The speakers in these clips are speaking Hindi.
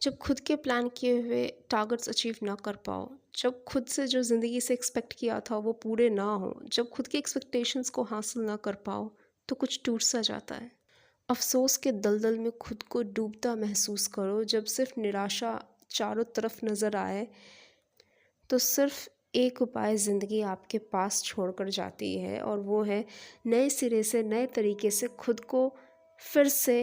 जब खुद के प्लान किए हुए टारगेट्स अचीव ना कर पाओ, जब खुद से जो ज़िंदगी से एक्सपेक्ट किया था वो पूरे ना हो, जब खुद के एक्सपेक्टेशंस को हासिल ना कर पाओ, तो कुछ टूट सा जाता है। अफ़सोस के दलदल में खुद को डूबता महसूस करो, जब सिर्फ निराशा चारों तरफ नज़र आए, तो सिर्फ एक उपाय ज़िंदगी आपके पास छोड़कर जाती है, और वो है नए सिरे से, नए तरीके से खुद को फिर से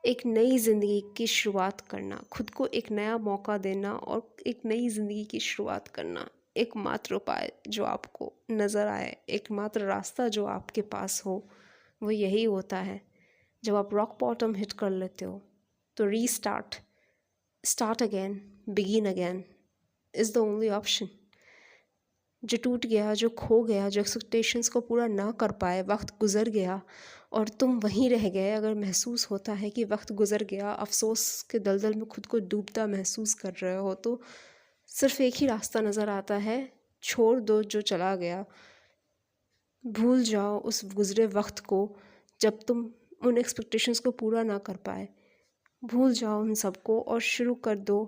एक नई ज़िंदगी की शुरुआत करना, खुद को एक नया मौका देना और एक नई ज़िंदगी की शुरुआत करना। एकमात्र उपाय जो आपको नज़र आए, एकमात्र रास्ता जो आपके पास हो, वो यही होता है। जब आप रॉक बॉटम हिट कर लेते हो, तो restart, start again, begin again is the only option. जो टूट गया, जो खो गया, जो एक्सपेक्टेशंस को पूरा ना कर पाए, वक्त गुज़र गया और तुम वहीं रह गए, अगर महसूस होता है कि वक्त गुज़र गया, अफ़सोस के दलदल में खुद को डूबता महसूस कर रहे हो, तो सिर्फ एक ही रास्ता नज़र आता है, छोड़ दो जो चला गया। भूल जाओ उस गुज़रे वक्त को, जब तुम उन एक्सपेक्टेशंस को पूरा ना कर पाए। भूल जाओ उन सबको और शुरू कर दो।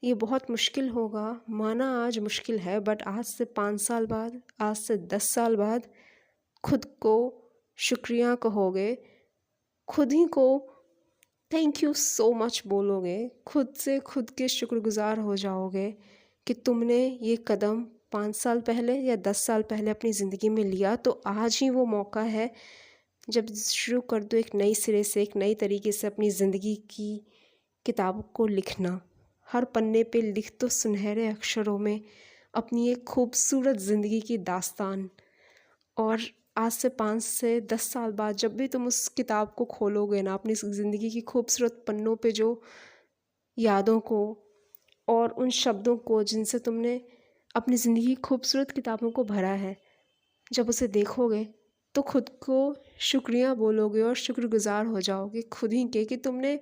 ये बहुत मुश्किल होगा, माना आज मुश्किल है, बट आज से 5 साल बाद, आज से 10 साल बाद खुद को शुक्रिया कहोगे, खुद ही को थैंक यू सो मच बोलोगे, खुद से खुद के शुक्रगुज़ार हो जाओगे कि तुमने ये कदम 5 साल पहले या 10 साल पहले अपनी ज़िंदगी में लिया। तो आज ही वो मौका है जब शुरू कर दो एक नई सिरे से, एक नई तरीके से अपनी ज़िंदगी की किताब को लिखना। हर पन्ने पे लिख दो सुनहरे अक्षरों में अपनी एक खूबसूरत ज़िंदगी की दास्तान। और आज से 5 से 10 साल बाद जब भी तुम उस किताब को खोलोगे ना, अपनी ज़िंदगी की खूबसूरत पन्नों पे जो यादों को और उन शब्दों को जिनसे तुमने अपनी ज़िंदगी की खूबसूरत किताबों को भरा है, जब उसे देखोगे तो खुद को शुक्रिया बोलोगे और शुक्रगुज़ार हो जाओगे खुद ही के कि तुमने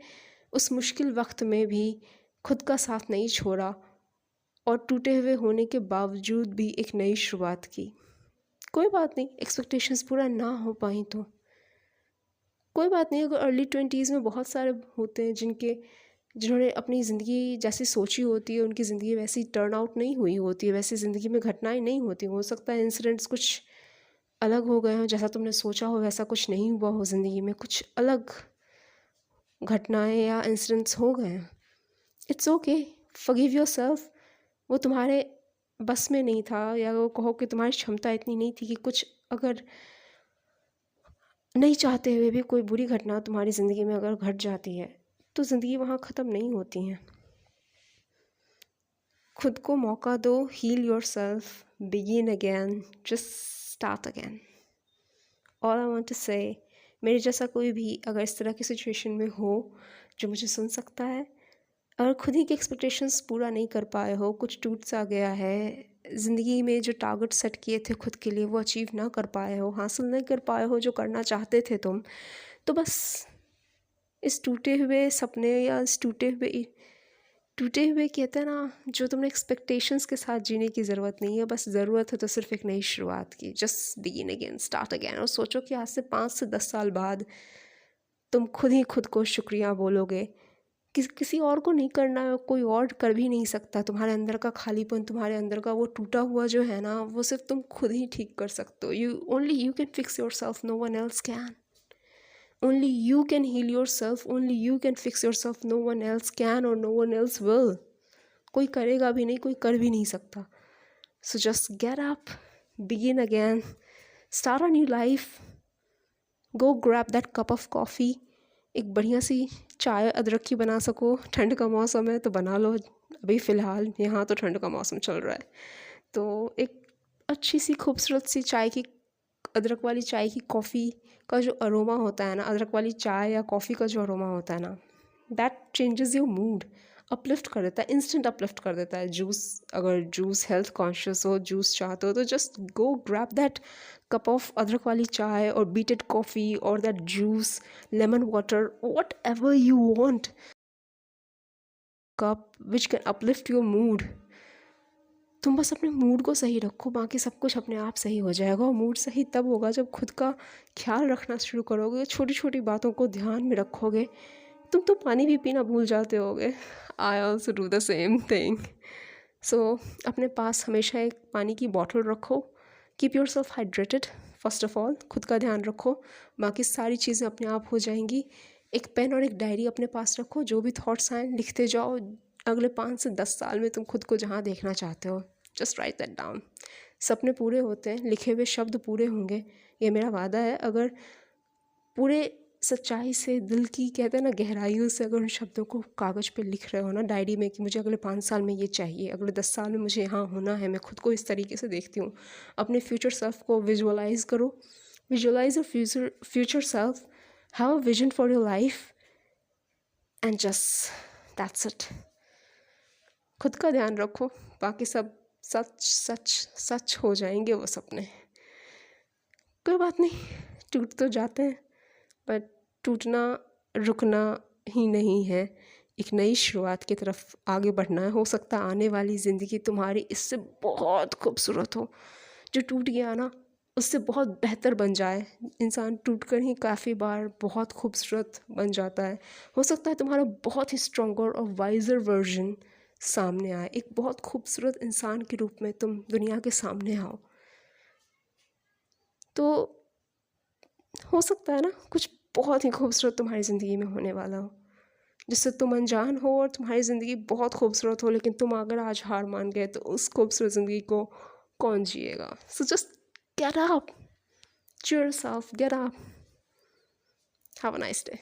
उस मुश्किल वक्त में भी खुद का साथ नहीं छोड़ा और टूटे हुए होने के बावजूद भी एक नई शुरुआत की। कोई बात नहीं, एक्सपेक्टेशंस पूरा ना हो पाई तो कोई बात नहीं। अगर अर्ली 20s में बहुत सारे होते हैं जिन्होंने अपनी ज़िंदगी जैसी सोची होती है, उनकी ज़िंदगी वैसी टर्न आउट नहीं हुई होती है, वैसी ज़िंदगी में घटनाएं नहीं होती। हो सकता है इंसिडेंट्स कुछ अलग हो गए हों, जैसा तुमने सोचा हो वैसा कुछ नहीं हुआ हो, ज़िंदगी में कुछ अलग घटनाएं या इंसिडेंट्स हो गए हैं। It's okay, forgive yourself. वो तुम्हारे बस में नहीं था, या वो कहो कि तुम्हारी क्षमता इतनी नहीं थी कि कुछ, अगर नहीं चाहते हुए भी कोई बुरी घटना तुम्हारी ज़िंदगी में अगर घट जाती है, तो ज़िंदगी वहाँ ख़त्म नहीं होती है। खुद को मौका दो, heal yourself, begin again, just start again. All I want to say, मेरे जैसा कोई भी अगर इस तरह की सिचुएशन में हो जो मुझे सुन सकता है, अगर खुद ही के एक्सपेक्टेशंस पूरा नहीं कर पाए हो, कुछ टूट सा गया है, ज़िंदगी में जो टारगेट सेट किए थे खुद के लिए वो अचीव ना कर पाए हो, हासिल नहीं कर पाए हो जो करना चाहते थे तुम, तो बस इस टूटे हुए सपने या इस टूटे हुए कहते हैं ना, जो तुमने एक्सपेक्टेशंस के साथ जीने की ज़रूरत नहीं है। बस ज़रूरत है तो सिर्फ एक नई शुरुआत की, just begin again, start again. और सोचो कि आज से 5 से 10 साल बाद तुम खुद ही खुद को शुक्रिया बोलोगे। किसी और को नहीं करना है, कोई और कर भी नहीं सकता। तुम्हारे अंदर का खालीपन, तुम्हारे अंदर का वो टूटा हुआ जो है ना, वो सिर्फ तुम खुद ही ठीक कर सकते हो। Only you can fix yourself, no one else can. Only you can heal yourself, only you can fix yourself, no one else can or no one else will. कोई करेगा भी नहीं, कोई कर भी नहीं सकता। So just get up, begin again, start a new life, go grab that cup of coffee. एक बढ़िया सी चाय अदरक की बना सको, ठंड का मौसम है तो बना लो। अभी फ़िलहाल यहाँ तो ठंड का मौसम चल रहा है, तो एक अच्छी सी खूबसूरत सी चाय की, अदरक वाली चाय की, कॉफ़ी का जो अरोमा होता है ना, अदरक वाली चाय या कॉफ़ी का जो अरोमा होता है ना, that changes your mood, uplift कर देता है, इंस्टेंट अपलिफ्ट कर देता है। अगर जूस हेल्थ कॉन्शियस हो, जूस चाहते हो, तो just go grab that cup of अदरक वाली चाय और बीटेड कॉफ़ी और that juice, lemon water, what ever you want, cup which can uplift your mood. तुम बस अपने मूड को सही रखो, बाकी सब कुछ अपने आप सही हो जाएगा। और मूड सही तब होगा जब खुद का ख्याल रखना शुरू करोगे, छोटी छोटी बातों को ध्यान में रखोगे, तुम तो पानी भी पीना भूल जाते होगे। I also do the same thing. So अपने पास हमेशा एक पानी की बॉटल रखो। Keep yourself hydrated. First of all खुद का ध्यान रखो, बाकी सारी चीज़ें अपने आप हो जाएंगी। एक पेन और एक डायरी अपने पास रखो, जो भी थॉट्स आए लिखते जाओ। अगले 5 से 10 साल में तुम खुद को जहाँ देखना चाहते हो, जस्ट राइट दैट डाउन। सपने पूरे होते हैं, लिखे हुए शब्द पूरे होंगे, ये मेरा वादा है। अगर पूरे सच्चाई से, दिल की कहते हैं ना गहराइयों से, अगर उन शब्दों को कागज़ पे लिख रहे हो ना डायरी में कि मुझे अगले 5 साल में ये चाहिए, अगले 10 साल में मुझे यहाँ होना है, मैं खुद को इस तरीके से देखती हूँ। अपने फ्यूचर सेल्फ को विजुअलाइज करो। Visualise your future self, have a vision for your life and just that's it. खुद का ध्यान रखो, बाकी सब सच सच सच हो जाएंगे वो सपने। कोई बात नहीं, टूट तो जाते हैं, पर टूटना रुकना ही नहीं है, एक नई शुरुआत की तरफ आगे बढ़ना है। हो सकता है आने वाली ज़िंदगी तुम्हारी इससे बहुत खूबसूरत हो। जो टूट गया ना, उससे बहुत बेहतर बन जाए। इंसान टूट कर ही काफ़ी बार बहुत खूबसूरत बन जाता है। हो सकता है तुम्हारा बहुत ही स्ट्रॉन्गर और वाइजर वर्जन सामने आए, एक बहुत खूबसूरत इंसान के रूप में तुम दुनिया के सामने आओ। तो हो सकता है ना कुछ बहुत ही खूबसूरत तुम्हारी ज़िंदगी में होने वाला हो, जिससे तुम अनजान हो और तुम्हारी ज़िंदगी बहुत खूबसूरत हो, लेकिन तुम अगर आज हार मान गए तो उस खूबसूरत ज़िंदगी को कौन जिएगा। So just get up, cheer yourself, get up, have a nice day.